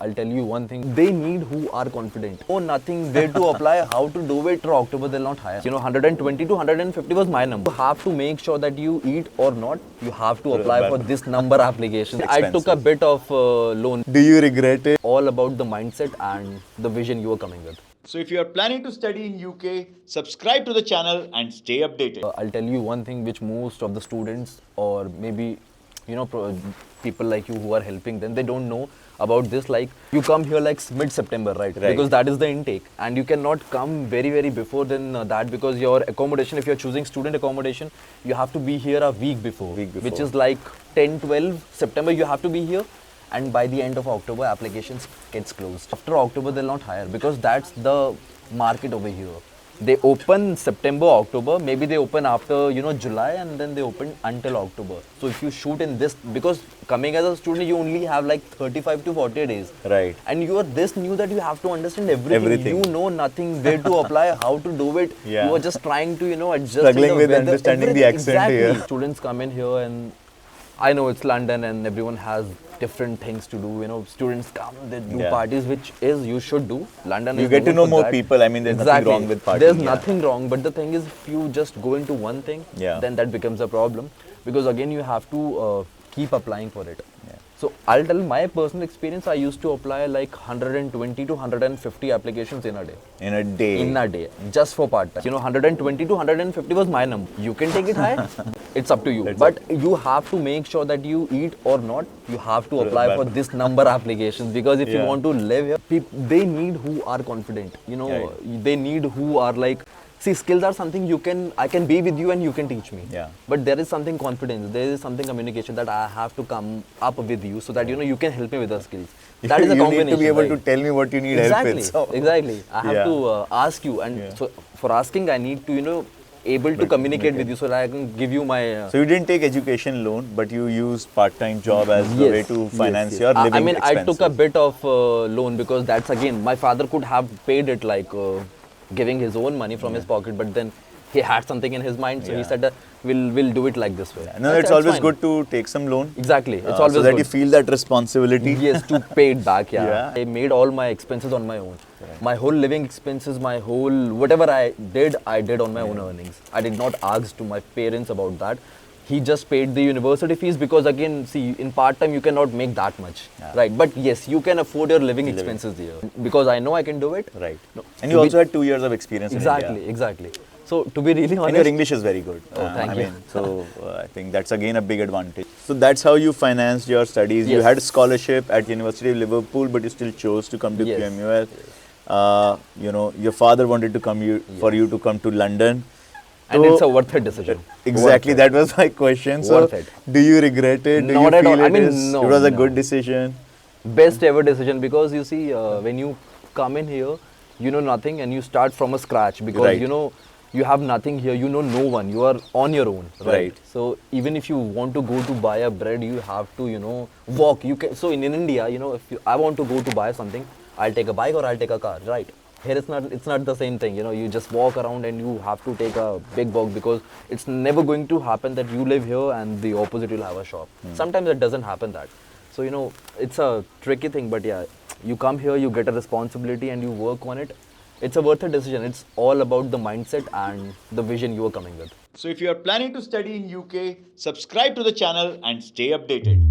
I'll tell you one thing. They need who are confident. Oh, nothing, where to apply, how to do it. For October, they'll not hire. 120 to 150 was my number. You have to make sure that you eat or not. You have to apply for this number application. I took a bit of loan. Do you regret it? All about the mindset and the vision you are coming with. So if you are planning to study in UK, subscribe to the channel and stay updated. I'll tell you one thing which most of the students or maybe people like you who are helping them, they don't know about this. Like you come here like mid-September, right? Because that is the intake, and you cannot come very before than that, because your accommodation, if you're choosing student accommodation, you have to be here a week before. Which is like 10-12 September you have to be here, and by the end of October applications gets closed. After October they'll not hire, because that's the market over here. They open September, October, maybe they open after July, and then they open until October. So if you shoot in this, because coming as a student you only have like 35 to 40 days. Right. And you are this new that you have to understand everything. You know nothing, where to apply, how to do it. Yeah. You are just trying to adjust. Struggling with understanding the accent here. Students come in here, and I know it's London and everyone has different things to do. Students come, they do parties, which is you should do. London You is get to known know for more that. people. I mean, there's nothing wrong with partying. There's nothing wrong, but the thing is, if you just go into one thing, then that becomes a problem, because again you have to keep applying for it. So I'll tell my personal experience. I used to apply like 120 to 150 applications in a day. In a day? In a day, just for part-time. 120 to 150 was my number. You can take it high, it's up to you. But you have to make sure that you eat or not. You have to apply for this number applications, because if you want to live here, they need who are confident. They need who are like, see, skills are something I can be with you and you can teach me. But there is something confidence, there is something communication that I have to come up with you, so that you can help me with the skills. That is a combination. You need to be able to tell me what you need help with. So. Exactly. I have to ask you, and so for asking I need to able to communicate with you, so that I can give you my... So you didn't take education loan, but you used part-time job as the way to finance your living expenses. I took a bit of loan, because that's again, my father could have paid it like giving his own money from his pocket, but then he had something in his mind, so he said we'll do it like this way. No, it's always good to take some loan. Exactly, it's always so that good. you feel that responsibility. Yes, to pay it back. I made all my expenses on my own. My whole living expenses, my whole whatever I did on my own earnings. I did not ask to my parents about that. He just paid the university fees, because again, see, in part-time you cannot make that much, right? But yes, you can afford your living expenses here, because I know I can do it. Right. And you also had 2 years of experience in India. Exactly. So to be really honest... And your English is very good. Oh, thank you. So I think that's again a big advantage. So that's how you financed your studies. You had a scholarship at University of Liverpool, but you still chose to come to QMUL. Your father wanted to come for you to come to London. And it's a worth it decision. Exactly, that was my question. So, do you regret it? Not at all. I mean, no. It was a good decision. Best ever decision, because you see, when you come in here, you know nothing, and you start from a scratch, because you have nothing here. You know no one. You are on your own, right? So even if you want to go to buy a bread, you have to walk. You can. So in India, if I want to go to buy something, I'll take a bike or I'll take a car, right? Here it's not the same thing. You just walk around and you have to take a big walk, because it's never going to happen that you live here and the opposite you'll have a shop. Sometimes it doesn't happen that. So it's a tricky thing, but you come here, you get a responsibility and you work on it. It's a worth it decision. It's all about the mindset and the vision you are coming with. So if you are planning to study in UK, subscribe to the channel and stay updated.